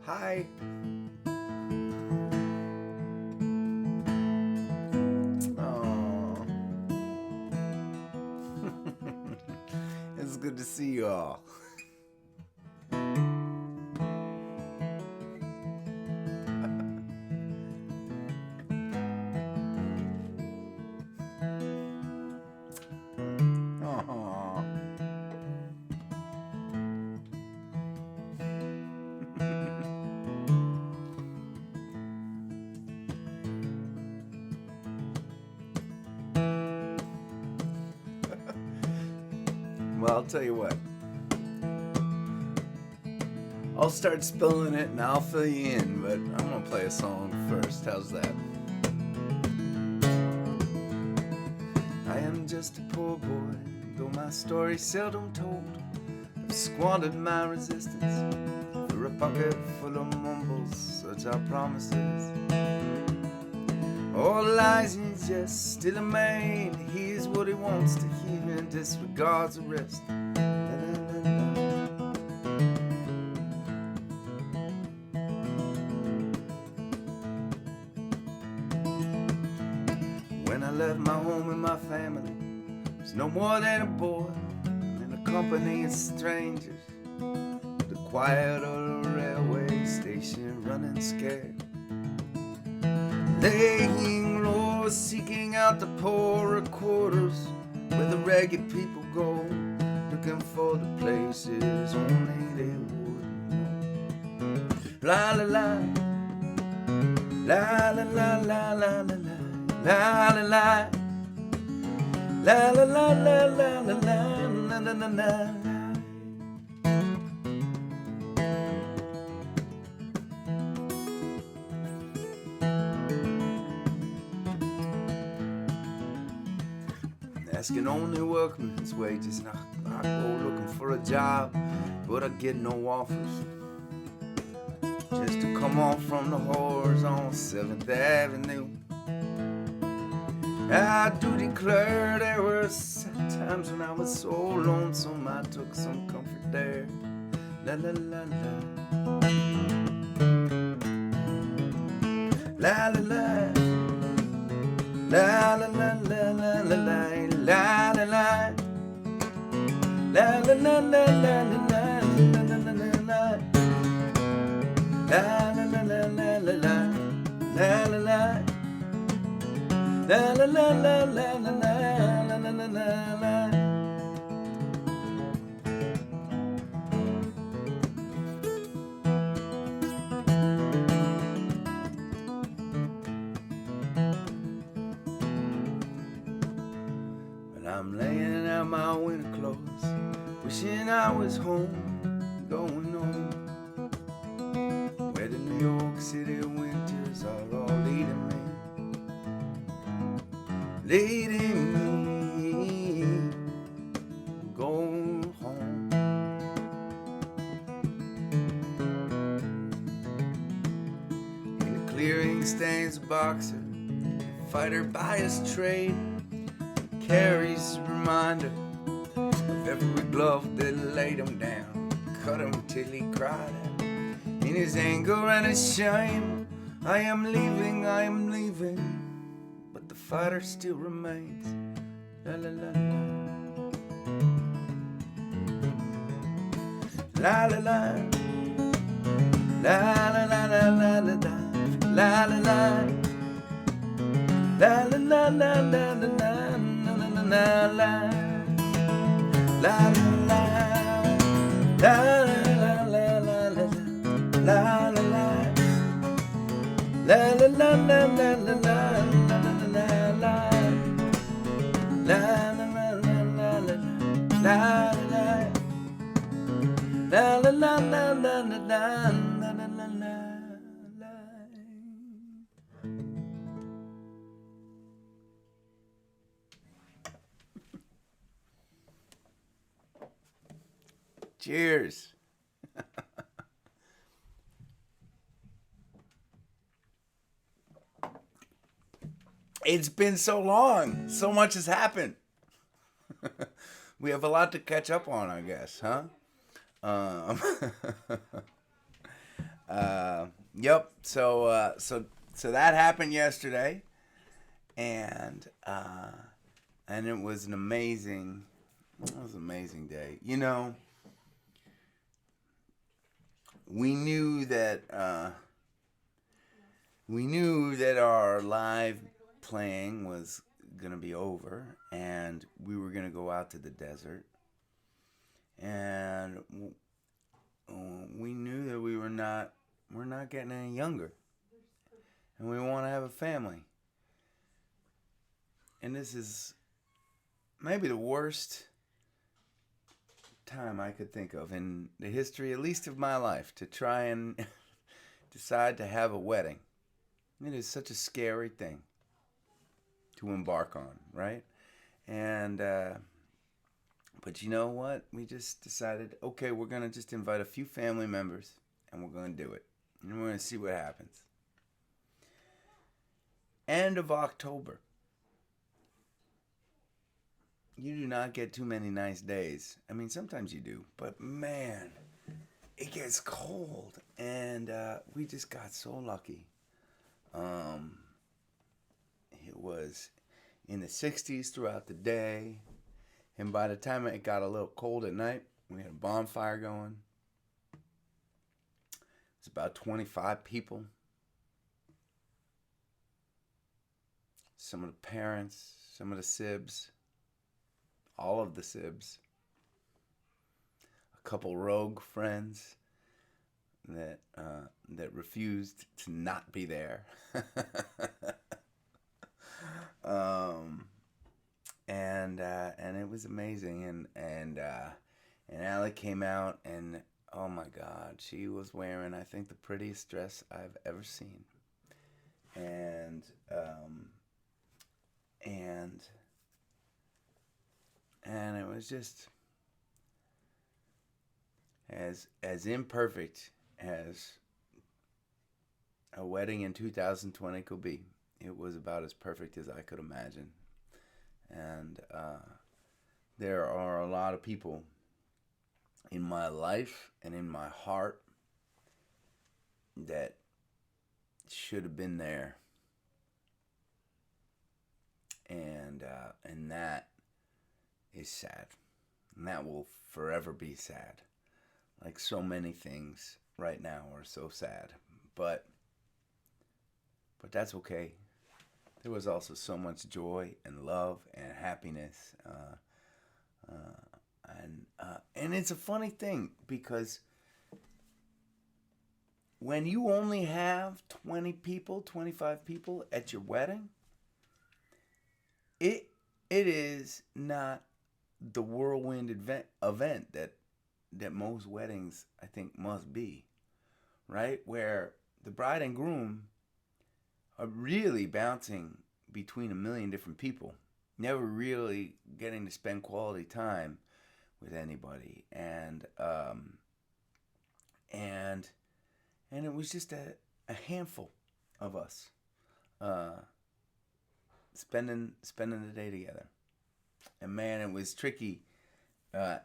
Hi. Oh. It's good to see you all. Aw. Well, I'll tell you what. I'll start spelling it and I'll fill you in, but I'm gonna play a song first. How's that? I am just a poor boy, though my story's seldom told. I've squandered my resistance for a pocket full of mumbles, such are promises. All lies and jest, still a man hears what he wants to hear and disregards the rest. When I left my home and my family, I was no more than a boy in a company of strangers. The quiet of the railway station running scared, laying low, seeking out the poorer quarters where the ragged people go, looking for the places only they would know. La la la, la la la la la la la. La la la, la la la la la la la la la la. Asking only workman's wages, and I go looking for a job, but I get no offers. Just to come off from the whores on 7th Avenue. I do declare there were times when I was so lonesome I took some comfort there. La la la la, la la la, la la la la la la la la la, la la la la la la la la la la la, la la la la la la la la. La la la la la la la la la la la. But I'm laying out my winter clothes, wishing I was home, going home, where the New York City winters are all leading me. Leading me, go home. In the clearing stands a boxer, fighter by his trade, carries a reminder of every glove that laid him down, cut him till he cried out. In his anger and his shame, I am leaving, I am leaving. The fighter still remains. La la la la, la la la, la la la la la la la, la la la, la la la la la la la la la la, la la la, la la la la la la, la la la, la la la la la la la. La la la la la la la la la la la la la la la la. Cheers. It's been so long. So much has happened. We have a lot to catch up on, I guess, huh? Yep. So that happened yesterday, and it was an amazing day. We knew that our live playing was gonna be over, and we were gonna go out to the desert, and we knew that we're not getting any younger, and we want to have a family. And this is maybe the worst time I could think of in the history, at least of my life, to try and decide to have a wedding. It is such a scary thing to embark on, right? And but you know what? We just decided, okay, we're gonna just invite a few family members, and we're gonna do it, and we're gonna see what happens. End of October. You do not get too many nice days. I mean, sometimes you do, but man, it gets cold, and we just got so lucky. It was in the 60s throughout the day, and by the time it got a little cold at night, we had a bonfire going. It's about 25 people. Some of the parents, some of the sibs, all of the sibs, a couple rogue friends that refused to not be there. And it was amazing, and Allie came out, and oh my God, she was wearing, I think, the prettiest dress I've ever seen, and it was just as imperfect as a wedding in 2020 could be. It was about as perfect as I could imagine. And there are a lot of people in my life and in my heart that should have been there. And that is sad. And that will forever be sad. Like so many things right now are so sad. But that's okay. There was also so much joy and love and happiness. And it's a funny thing, because when you only have 20 people, 25 people at your wedding, it is not the whirlwind event that most weddings, I think, must be, right? Where the bride and groom are really bouncing between a million different people, never really getting to spend quality time with anybody, and it was just a handful of us spending the day together. And man, it was tricky.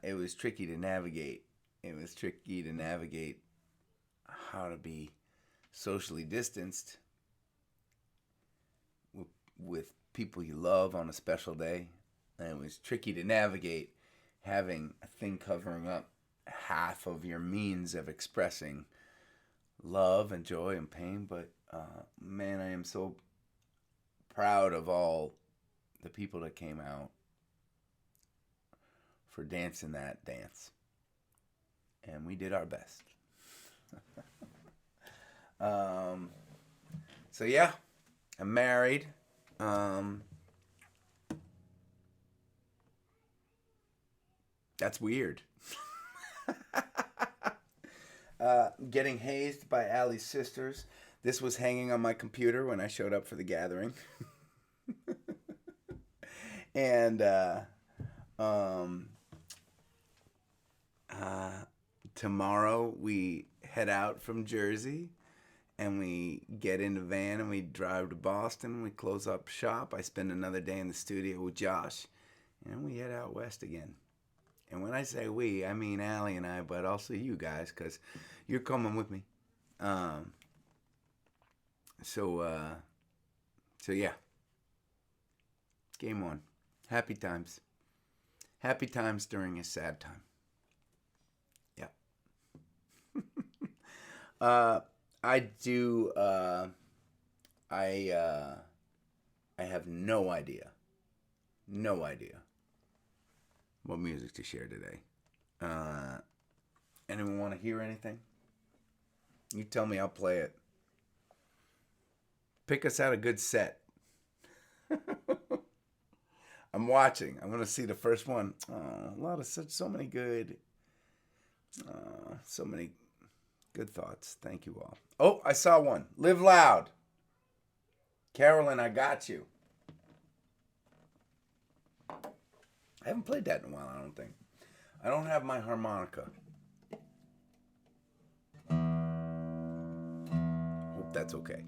It was tricky to navigate. It was tricky to navigate how to be socially distanced with people you love on a special day. And it was tricky to navigate having a thing covering up half of your means of expressing love and joy and pain. But man, I am so proud of all the people that came out for dancing that dance. And we did our best. So yeah, I'm married. That's weird. Getting hazed by Allie's sisters. This was hanging on my computer when I showed up for the gathering. And tomorrow we head out from Jersey, and we get in the van and we drive to Boston. We close up shop. I spend another day in the studio with Josh, and we head out west again. And when I say we, I mean Allie and I, but also you guys, because you're coming with me. So yeah. Game on. Happy times. Happy times during a sad time. Yeah. I do. I have no idea. No idea what music to share today. Anyone want to hear anything? You tell me, I'll play it. Pick us out a good set. I'm watching. I'm going to see the first one. Oh, so many good thoughts. Thank you all. Oh, I saw one. Live Loud. Carolyn, I got you. I haven't played that in a while, I don't think. I don't have my harmonica. Hope that's okay.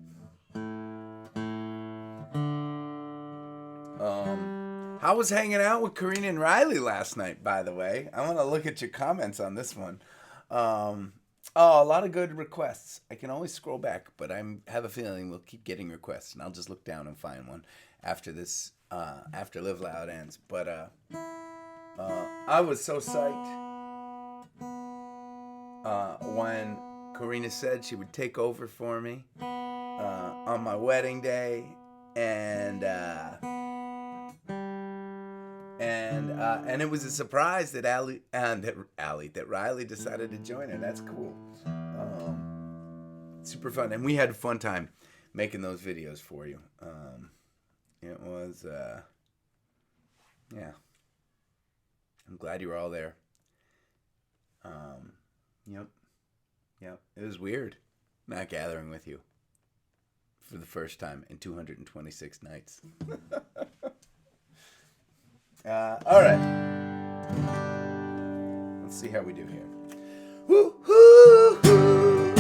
I was hanging out with Karina and Riley last night, by the way. I want to look at your comments on this one. A lot of good requests. I can always scroll back, but I have a feeling we'll keep getting requests, and I'll just look down and find one after this, after Live Loud ends. But I was so psyched when Karina said she would take over for me on my wedding day, and it was a surprise that that Riley decided to join her. That's cool. Super fun, and we had a fun time making those videos for you. It was, yeah. I'm glad you were all there. Yep. It was weird not gathering with you for the first time in 226 nights. All right. Let's see how we do here. Woo-hoo-hoo.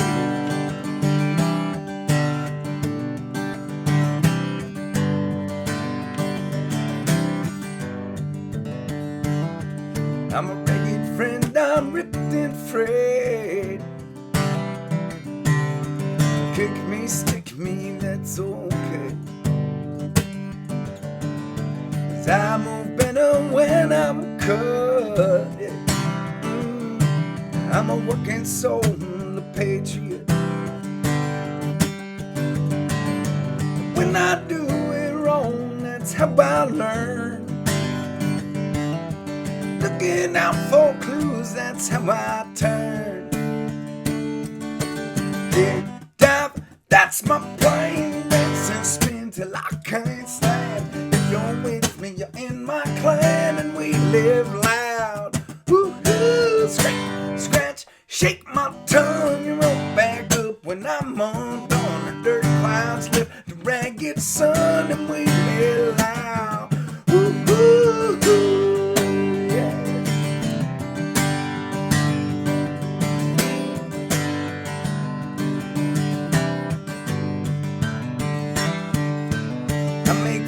I'm a ragged friend, I'm ripped and frayed. Kick me, stick me, that's okay. 'Cause I move better when I'm cut. I'm a working soul, a patriot. When I do it wrong, that's how I learn. Looking out for clues, that's how I turn. Dig, dive, that's my plan. Dance and spin till I can't stand. If you're with me, you're in my clan, and we live loud. Woo-hoo, scratch, shake my tongue and roll back up when I'm undone. The dirt clouds lift the ragged sun, and we live loud. Woo-hoo-hoo.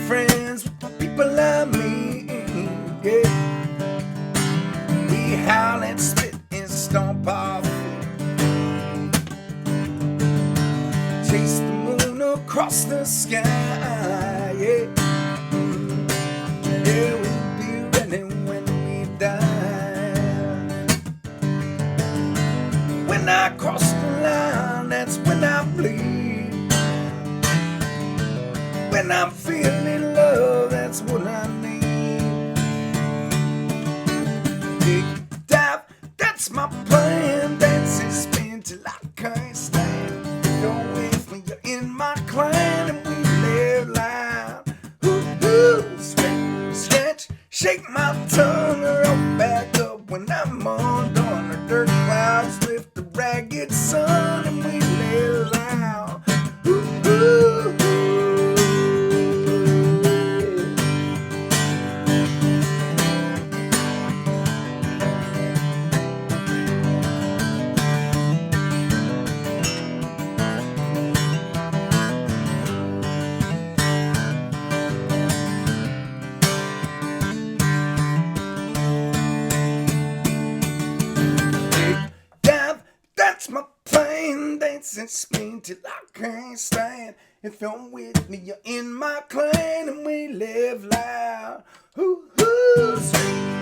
Friends with the people I meet, yeah. We howl and spit and stomp our feet. Chase the moon across the sky, yeah. Yeah, we'll be ready when we die. When I cross the line, that's when I bleed. When I'm feeling love, that's what I need. Dig, dive, that's my plan. Dance and spin till I can't stand. You're with me, you're in my clan, and we live loud. Ooh, scratch, shake my tongue, roll back up when I'm undone. The dirt clouds lift the ragged sun, and we live loud. Ooh. That's my a plane dancing Spain till I can't stand. If you're with me, you're in my clan, and we live loud. Hoo hoo,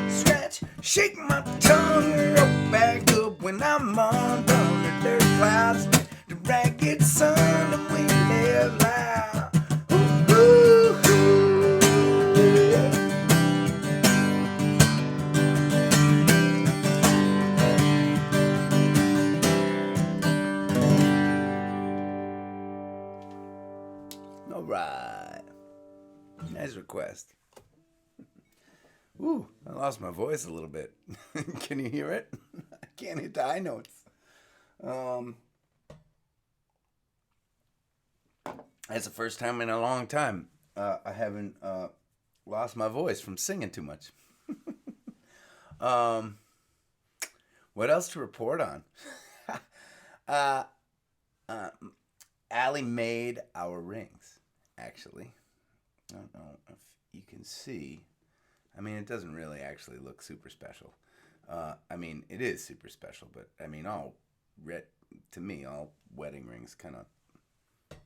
scratch, shake my tongue, roll back up when I'm on under their clouds. The ragged sun, and we live loud. Hoo hoo hoo, yeah. All right, nice request. Ooh, I lost my voice a little bit. Can you hear it? I can't hit the high notes. That's the first time in a long time I haven't lost my voice from singing too much. What else to report on? Allie made our rings, actually. I don't know if you can see. I mean, it doesn't really actually look super special. I mean, it is super special, but I mean, to me, all wedding rings kind of,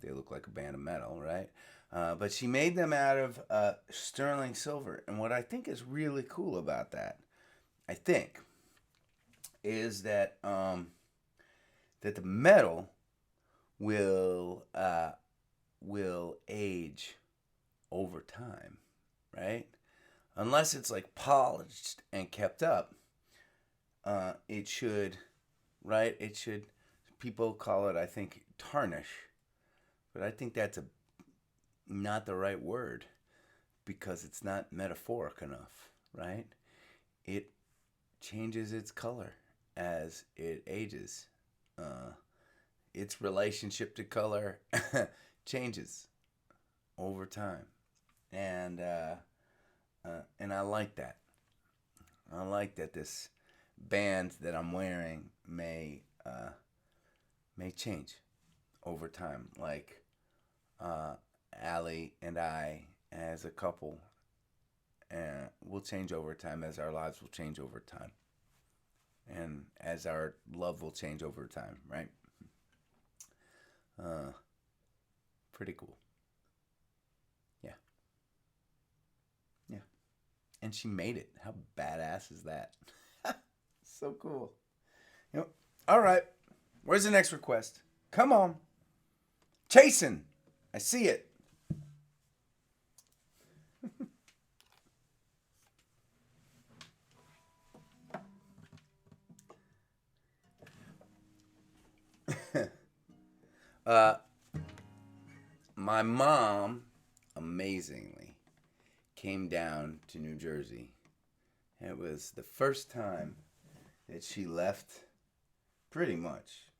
they look like a band of metal, right? But she made them out of sterling silver. And what I think is really cool about that, is that that the metal will age over time, right? Unless it's like polished and kept up, it should, right? It should, people call it, I think, tarnish. But I think that's not the right word because it's not metaphoric enough, right? It changes its color as it ages. Its relationship to color changes over time. And I like that. I like that this band that I'm wearing may change over time. Like Allie and I, as a couple, will change over time as our lives will change over time, and as our love will change over time. Right? Pretty cool. Yeah. And she made it. How badass is that? So cool. All right. Where's the next request? Come on. Chasing. I see it. My mom, amazingly, came down to New Jersey. It was the first time that she pretty much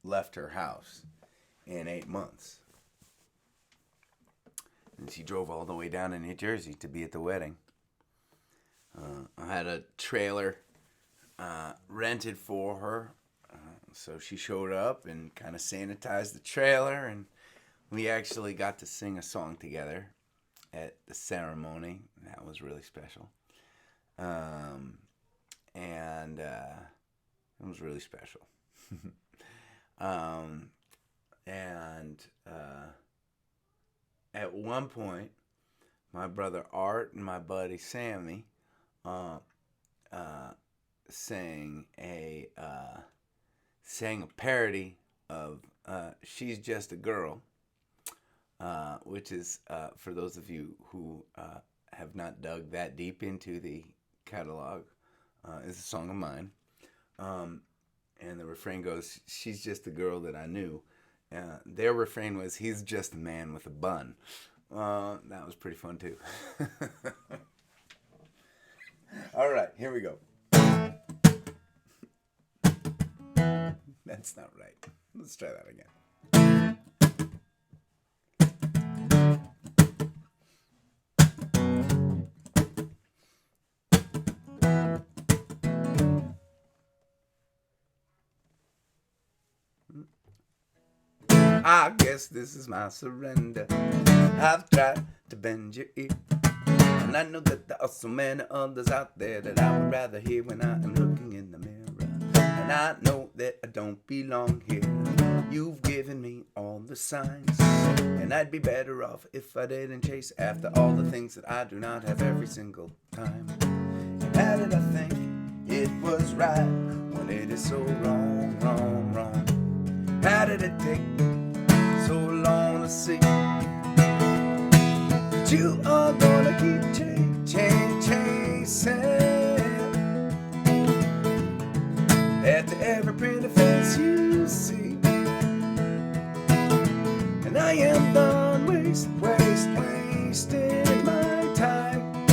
left her house in 8 months. And she drove all the way down to New Jersey to be at the wedding. I had a trailer rented for her. So she showed up and kind of sanitized the trailer, and we actually got to sing a song together at the ceremony. That was really special. And it was really special. And at one point, my brother Art and my buddy Sammy sang a parody of She's Just a Girl, which is, for those of you who have not dug that deep into the catalog, is a song of mine. And the refrain goes, she's just a girl that I knew. Their refrain was, he's just a man with a bun. That was pretty fun too. All right, here we go. That's not right. Let's try that again. I guess this is my surrender. I've tried to bend your ear, and I know that there are so many others out there that I would rather hear when I am looking in the mirror. And I know that I don't belong here. You've given me all the signs, and I'd be better off if I didn't chase after all the things that I do not have every single time. And how did I think it was right when it is so wrong, wrong, wrong? How did it take me so long to see that you are gonna keep chasing after every pretty face you see? And I am done wasting my time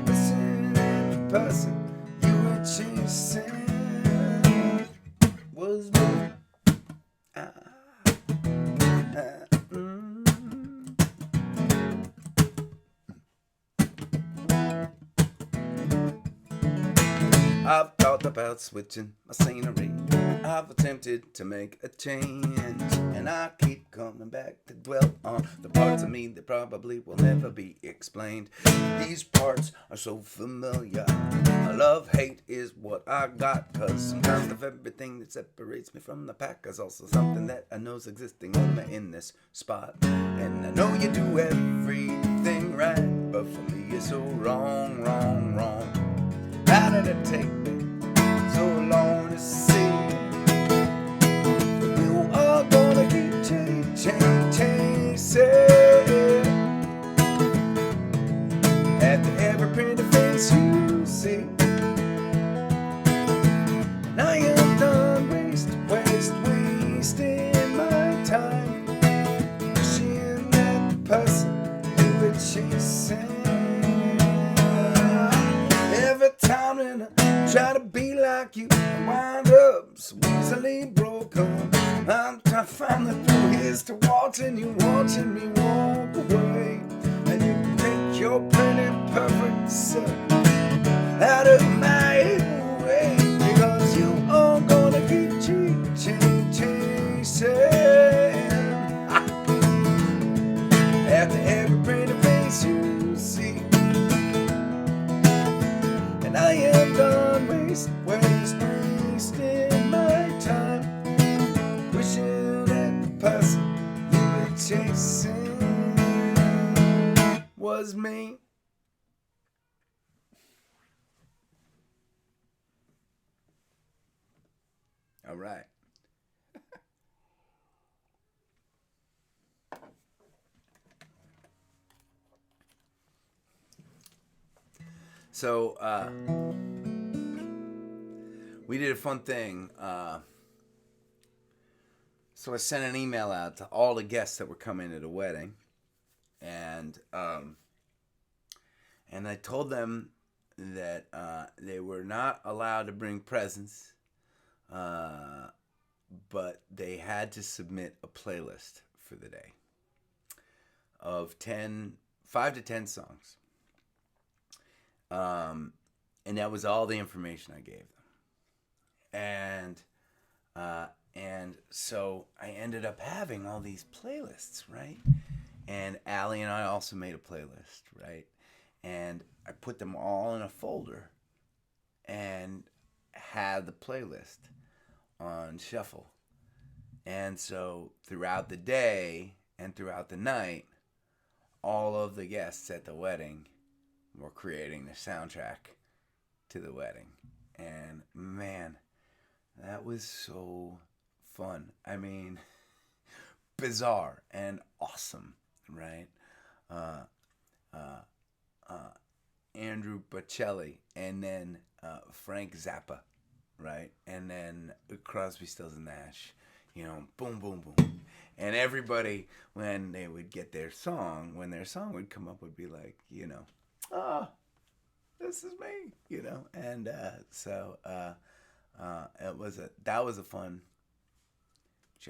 listening at the person you were chasing was me. I've thought about switching my scenery. I've attempted to make a change, and I keep coming back to dwell on the parts of me that probably will never be explained. These parts are so familiar. Love-hate is what I got, 'cause sometimes of everything that separates me from the pack is also something that I know's existing only in this spot. And I know you do everything right, but for me it's so wrong, wrong, wrong. How did it take me so long to see you are gonna keep chasing after every pretty face you see? And I am done wasting my time wishing that the person you were chasing. Every time when I try to be like you, I wind up so easily broken. I'm trying to find the thrill is to watching me walk away. And you take your pretty perfect self out of my way, because you are gonna keep chasing after every pretty face you see. And I am done wasting my time wishing that the person you were chasing was me. All right. So, we did a fun thing. So I sent an email out to all the guests that were coming to the wedding, and I told them that they were not allowed to bring presents, but they had to submit a playlist for the day of 5 to 10 songs. And that was all the information I gave them. And so I ended up having all these playlists, right? And Allie and I also made a playlist, right? And I put them all in a folder and had the playlist on shuffle. And so throughout the day and throughout the night, all of the guests at the wedding were creating the soundtrack to the wedding. And man, that was so fun. I mean, bizarre and awesome, right? Andrew Bocelli, and then Frank Zappa, right? And then Crosby, Stills and Nash, boom, boom, boom. And everybody, when they would get their song, when their song would come up, would be like, oh, this is me, And so that was a fun.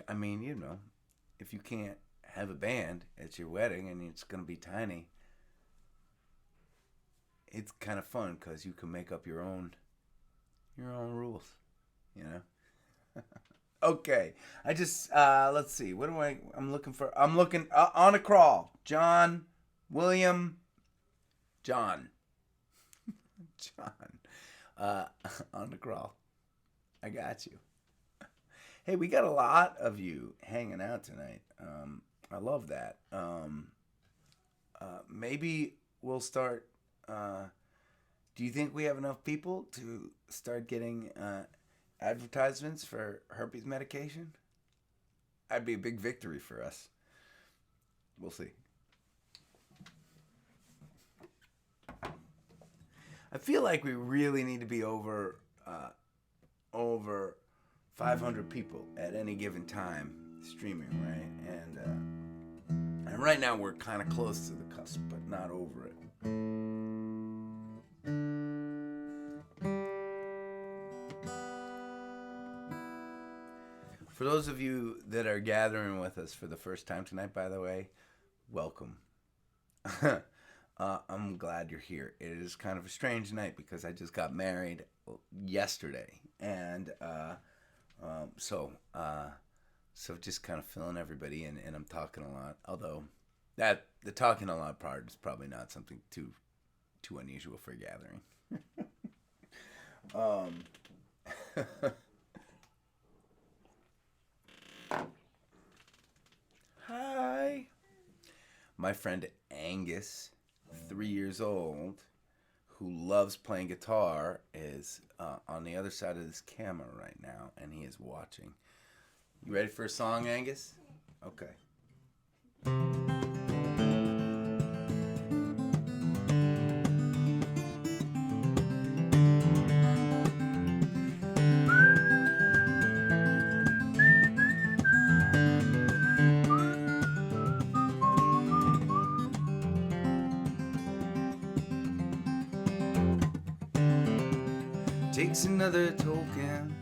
I mean, if you can't have a band at your wedding and it's gonna be tiny, it's kind of fun because you can make up your own rules, Okay, I just let's see. What do I'm looking for? I'm looking on a crawl. John, William, John, on the crawl. I got you. Hey, we got a lot of you hanging out tonight. I love that. Maybe we'll start. Do you think we have enough people to start getting advertisements for herpes medication? That'd be a big victory for us. We'll see. I feel like we really need to be over 500 people at any given time streaming, right? And right now we're kind of close to the cusp, but not over it. For those of you that are gathering with us for the first time tonight, by the way, welcome. I'm glad you're here. It is kind of a strange night because I just got married yesterday, and so just kind of filling everybody in, and I'm talking a lot. Although the talking a lot part is probably not something too unusual for a gathering. Hi. My friend Angus, 3 years old, who loves playing guitar, is on the other side of this camera right now, and he is watching. You ready for a song, Angus? Okay. Takes another token,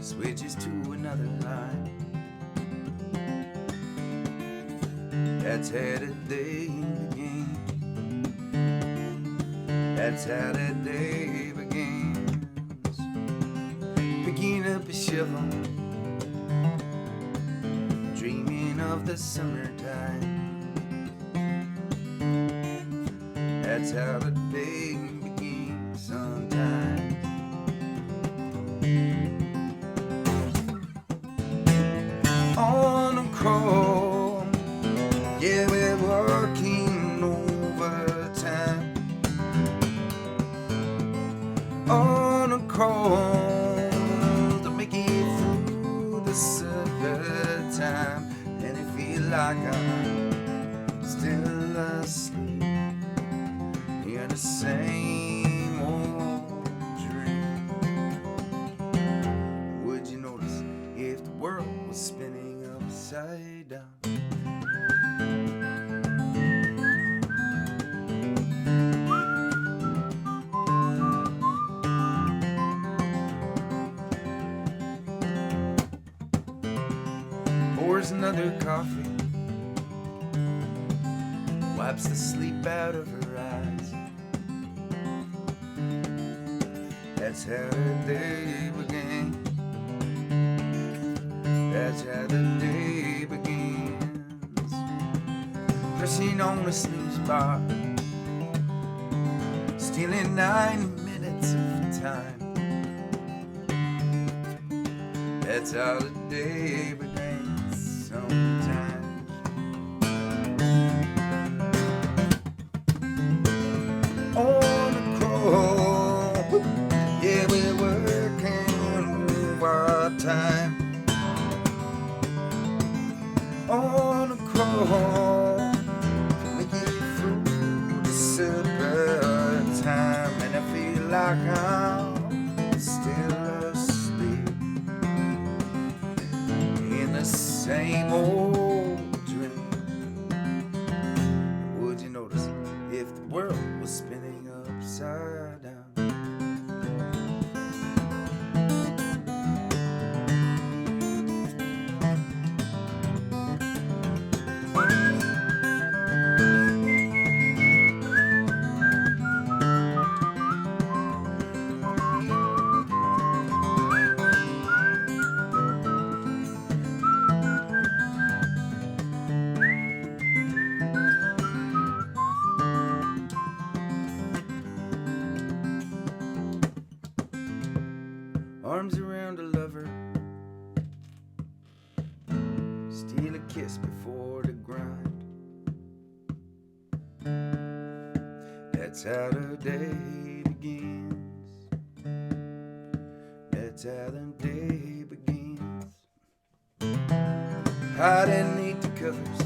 switches to another line. That's how the day begins. That's how the day begins. Picking up a shovel, dreaming of the summertime. That's how the day begins sometimes. On a call, yeah, we're working overtime. On a call to make it through the summertime, and it feel like I'm still asleep in the same old dream. Would you notice if the world was spinning upside down? Pours another coffee, wipes the sleep out of her eyes. That's how the day began. That's how the day begins. Pressing on a snooze bar, stealing 9 minutes of time. That's how the day begins sometimes. On the call, yeah, we're working overtime. On a call, make it through the supper time, and I feel like I'm still asleep in the same old dream. Would you notice if the world was spinning upside down? kiss before the grind. That's how the day begins. That's how the day begins. Hiding beneath the covers.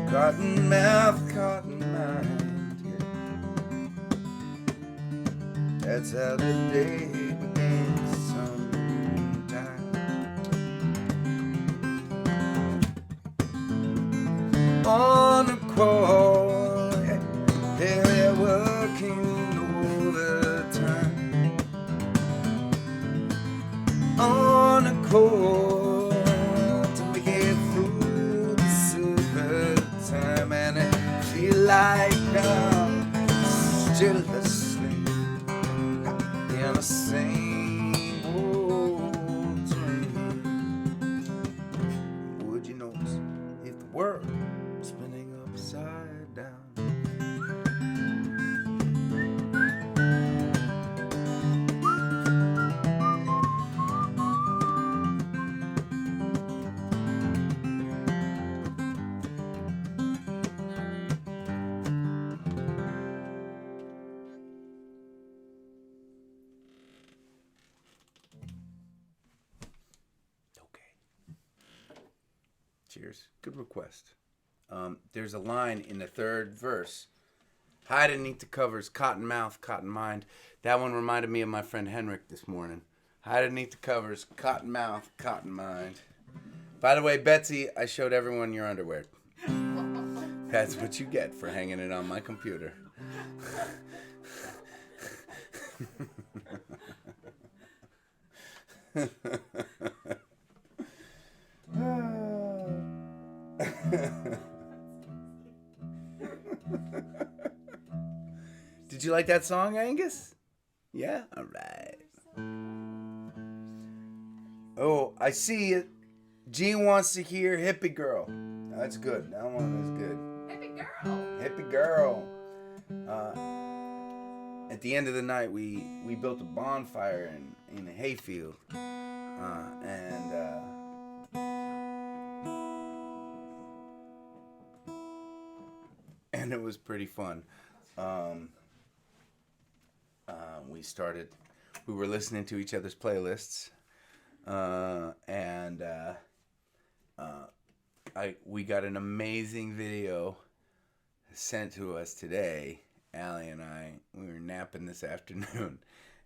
Cotton mouth, cotton mind. Yeah. That's how the day begins sometimes. On the quarry, they're working overtime. On the quarry to make it through the super time, and I feel like I'm still asleep in the same old dream. Would you notice if the world was spinning upside down? Cheers. Good request. There's a line in the third verse. Hide beneath the covers, cotton mouth, cotton mind. That one reminded me of my friend Henrik this morning. Hide beneath the covers, cotton mouth, cotton mind. By the way, Betsy, I showed everyone your underwear. That's what you get for hanging it on my computer. Did you like that song, Angus? Yeah? All right. Oh, I see it. Gene wants to hear Hippie Girl. That's good. That one is good. Hippie Girl. Hippie Girl. At the end of the night, we built a bonfire in a hayfield. And it was pretty fun. We were listening to each other's playlists, we got an amazing video sent to us today. Allie and we were napping this afternoon,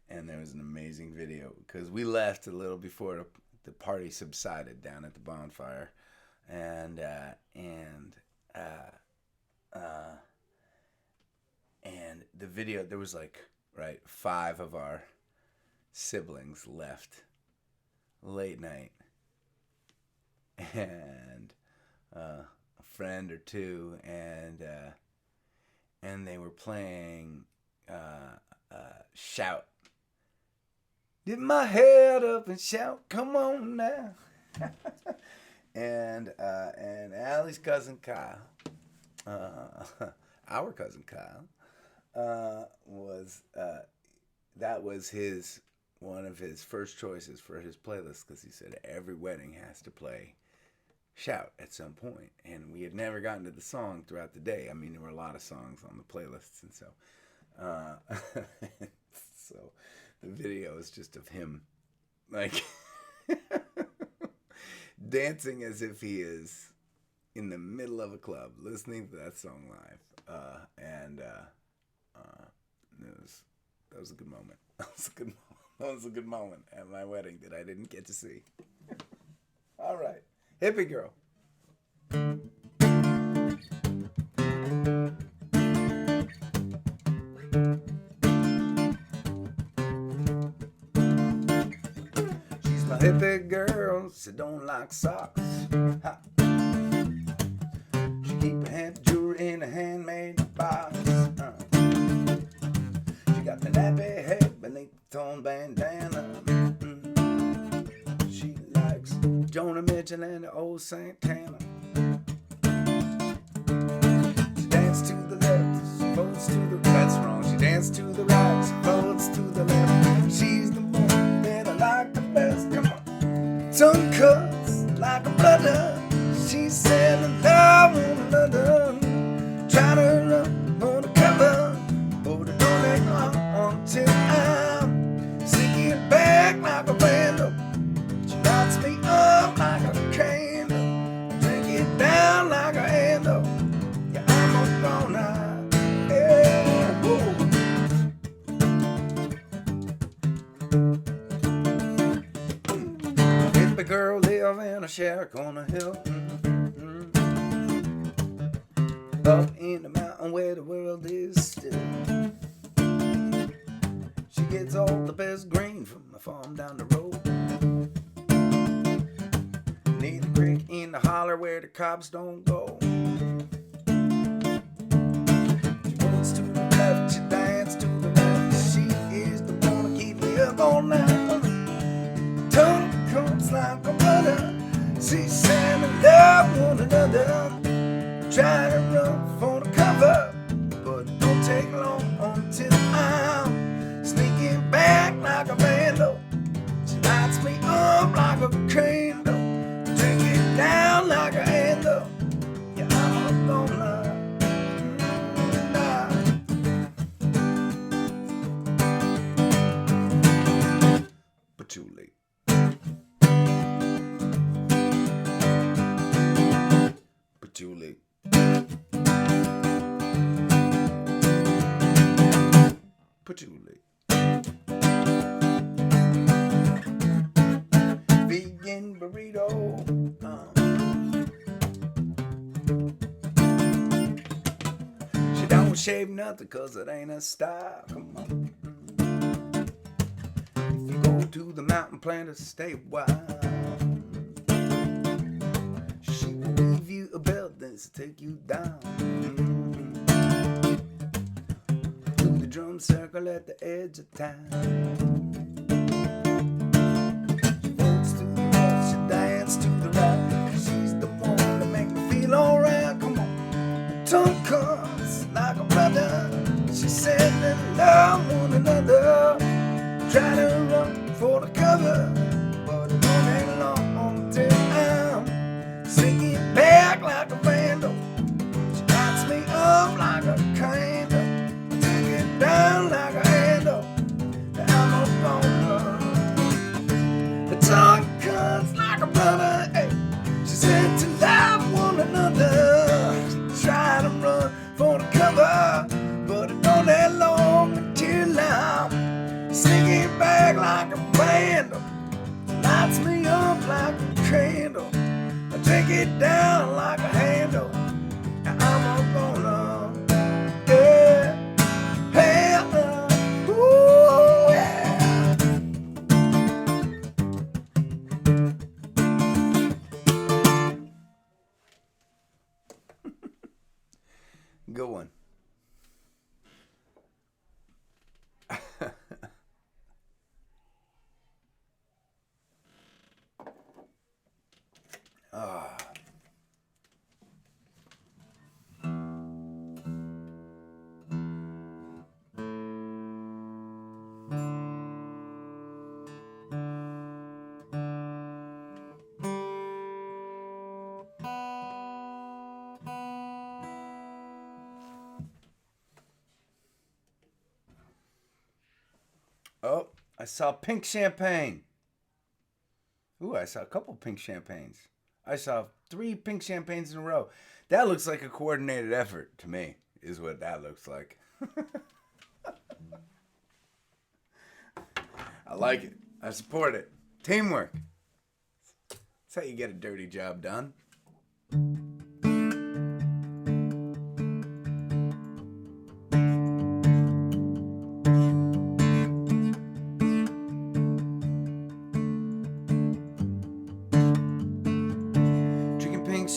and there was an amazing video because we left a little before the party subsided down at the bonfire, and the video, there was 5 of our siblings left late night, and a friend or two, and they were playing Shout. Dip my head up and shout, come on now. and Allie's cousin Kyle, our cousin Kyle, that was one of his first choices for his playlist, because he said every wedding has to play Shout at some point, and we had never gotten to the song throughout the day. I mean, there were a lot of songs on the playlists, and so so the video is just of him dancing as if he is in the middle of a club listening to that song live, that was a good moment. That was a good moment at my wedding that I didn't get to see. All right. Hippie Girl. She's my hippie girl, she don't like socks. Ha. She keep her hand jewelry in a handmade box. She got the nappy head beneath the torn bandana. She likes Jonah Mitchell and the old Santana. She danced to the left, she folds to the... That's wrong. She danced to the right, she folds to the left. She's the one that I like the best. Come on. Tongue cuts like a brother. She said I love one another. Try to run for the cover, but it don't take long until I'm sinking back like a vandal. She lights me up like a candle, take it down like a handle. Yeah, I'm a gonna, yeah. Woo. If a girl live in a shack on a hill, up in the mountain where the world is still. She gets all the best grain from the farm down the road. Near the creek in the holler where the cops don't go. She moves to the left, she dances to the right. She is the one to keep me up all night. Tongue comes like a butter. She said we love one another. Try to run for the cover, but it don't take long until I'm sneaking back like a vandal. She lights me up like a candle, take it down like a handle. Yeah, I'm gonna but too late. But too late. Patchouli. Vegan burrito. She don't shave nothing cause it ain't a style. Come on. If you go to the mountain plan to stay wild, she will leave you a belt that's to take you down. Drum circle at the edge of town. She walks to the left, she dances to the right. She's the one that make me feel alright. Come on, tongue comes like a brother. She said that love one another. Try to run for the cover, but it don't take long until I'm sinking back like a vandal. She lights me up like a candle, down like a handle. I'm a goner. The tongue cuts like a brother. Hey. She said to love one another. Try to run for the cover, but it don't that long until I'm sneaking back like a vandal. Lights me up like a candle. I take it down like a handle. I'm a goner. Yeah. Good one. Oh, I saw pink champagne. Ooh, I saw a couple pink champagnes. I saw 3 pink champagnes in a row. That looks like a coordinated effort to me, is what that looks like. I like it. I support it. Teamwork. That's how you get a dirty job done.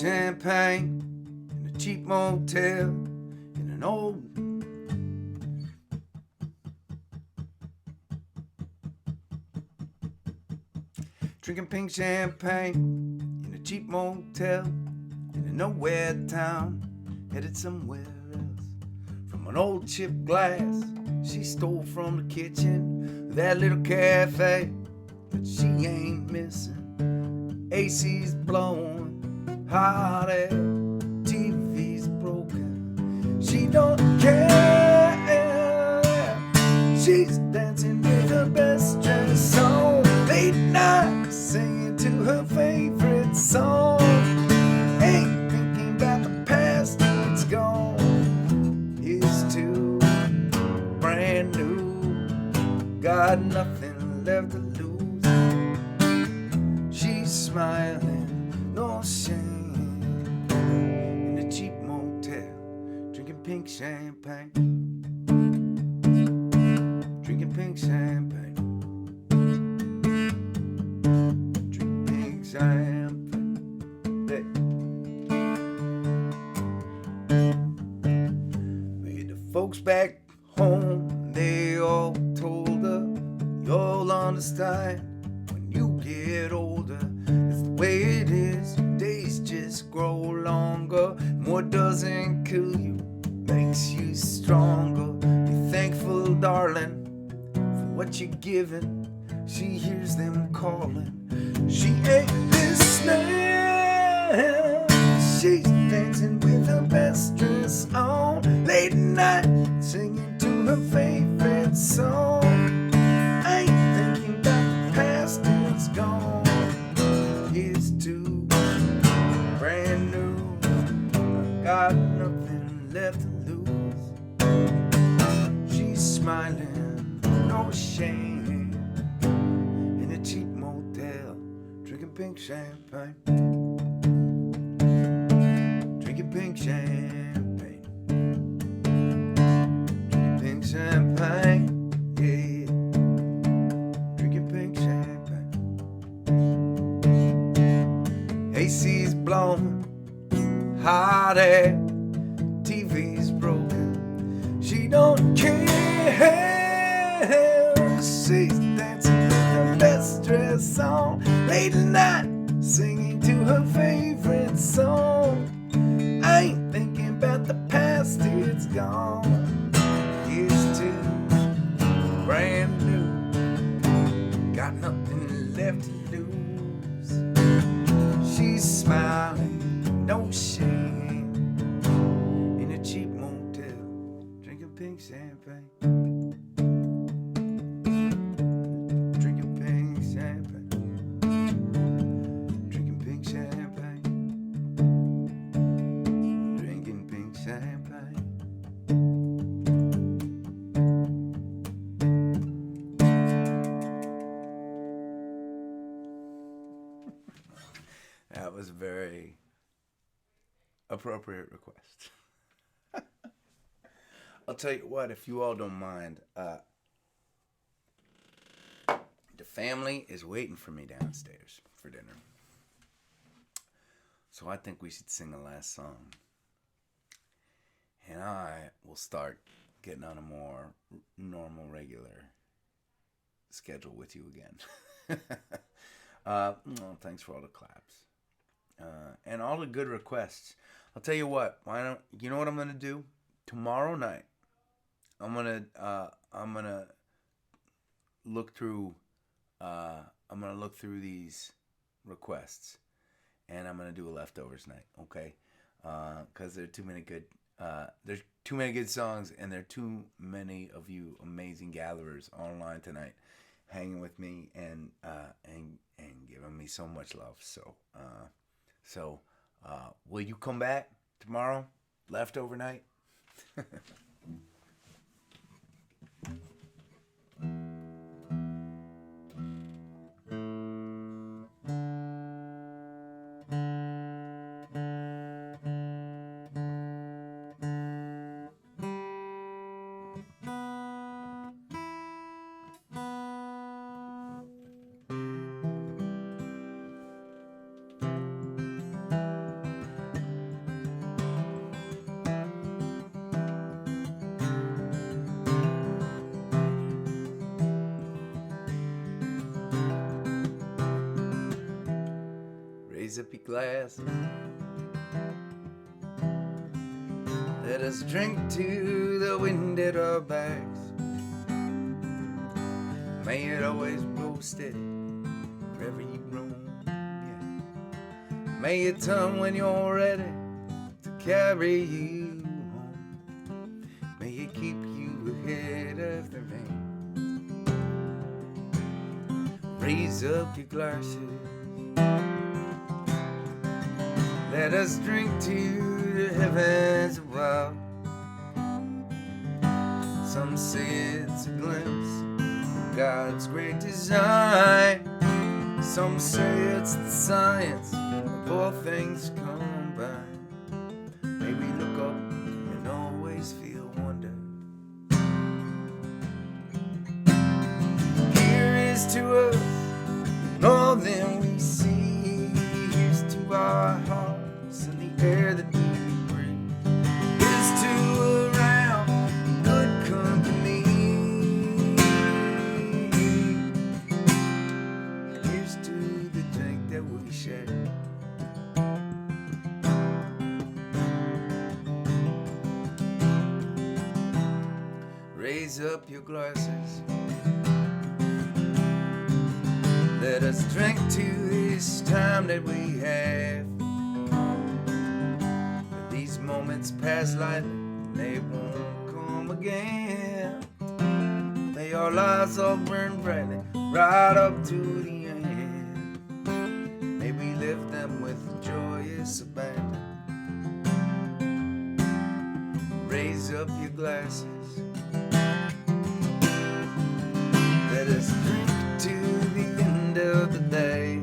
Champagne in a cheap motel in an old drinking pink champagne in a cheap motel in a nowhere town, headed somewhere else. From an old chipped glass she stole from the kitchen of that little cafe, but she ain't missing. AC's blowing, heartache. TV's broken. She don't care. She's dancing with her best dress on. Late night, singing to her favorite song. Ain't thinking about the past, it's gone. Here's to brand new. Got nothing left to lose. She's smiling, no shame. In a cheap motel, drinking pink champagne. Drinking pink champagne. Drinking pink champagne. Hey. With the folks back home, they all told her, you'll understand when you get older. It's the way it is. Days just grow longer. More doesn't kill you, makes you stronger. Be thankful, darling, what you're giving. She hears them calling. She ain't listening. She's dancing with her best dress on. Late night, singing to her favorite song. Ain't thinking about the past, it's gone. Here's to brand new. Got nothing left to lose. She's smiling, no shame, in a cheap motel, drinking pink champagne. Drinking pink champagne. Drinking pink champagne. Yeah. Drinking pink champagne. AC's blowing, hot air. TV's broken. She don't care. She's dancing with her best dress on. Late night, singing to her favorite song. Ain't thinking about the past, it's gone. Here's to brand new. Got nothing left to lose. She's smiling, no shame, in a cheap motel, drinking pink champagne. That was a very appropriate request. I'll tell you what, if you all don't mind, the family is waiting for me downstairs for dinner. So I think we should sing the last song. And I will start getting on a more normal, regular schedule with you again. Well, thanks for all the claps. And all the good requests. I'll tell you what, you know what I'm gonna do? Tomorrow night, I'm gonna look through these requests, and I'm gonna do a leftovers night, okay? Because there's too many good songs, and there are too many of you amazing gatherers online tonight, hanging with me and giving me so much love. So, will you come back tomorrow? Leftover night? Raise up your glasses. Let us drink to the wind at our backs. May it always blow steady wherever you roam. Yeah. May it turn when you're ready to carry you home. May it keep you ahead of the rain. Raise up your glasses. Let us drink to the heavens above. Some say it's a glimpse of God's great design. Some say it's the science of all things combined. May we look up and always feel wonder. Here is to us all that we see. Here's to our hearts and the air that we breathe. Here's to around good company. Here's to the drink that we share. Raise up your glasses. Let us drink to this time that we have. But these moments pass lightly, and they won't come again. May our lives all burn brightly, right up to the end. May we live them with joyous abandon. Raise up your glasses. Let us drink to the end of the day.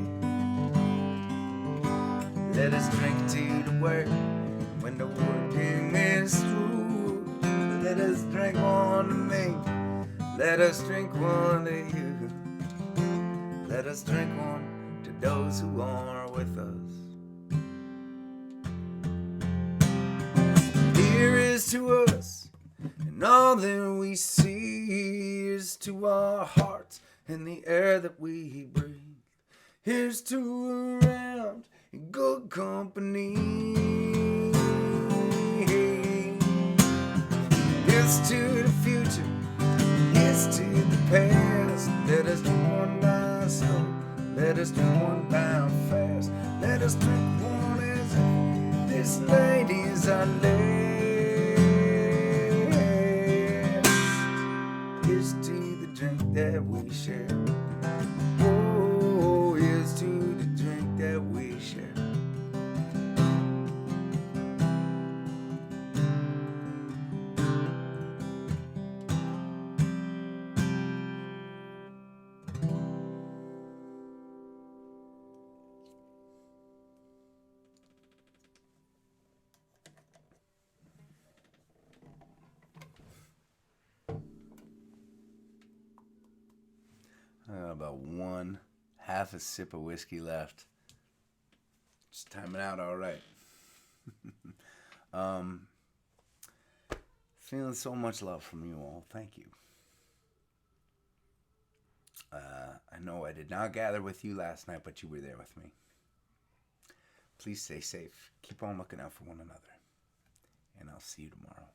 Let us drink to the work when the working is through. Let us drink one to me. Let us drink one to you. Let us drink one to those who are with us. Here is to us, and all that we see. Here's to our hearts and the air that we breathe. Here's to around in good company. Here's to the future. Here's to the past. Let us drink one down slow. Let us drink one down fast. Let us drink one as if this night is our last. Here's to the drink that we share. Oh, here's to the drink that we share. About one half a sip of whiskey left. Just timing out all right. Feeling so much love from you all. Thank you. I know I did not gather with you last night, but you were there with me. Please stay safe. Keep on looking out for one another. And I'll see you tomorrow.